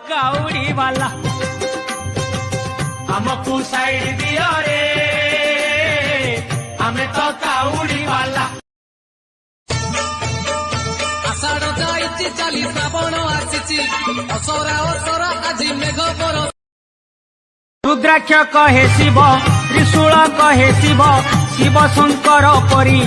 काउड़ी वाला हमको साइड दियो रे हमें तो काउड़ी वाला आषाढ़ जाइछि चाली श्रावण आसिछि असरा असरा आजि मेघ पर रुद्राक्ष कहे शिव त्रिशूल कहे शिव शिव शंकर परी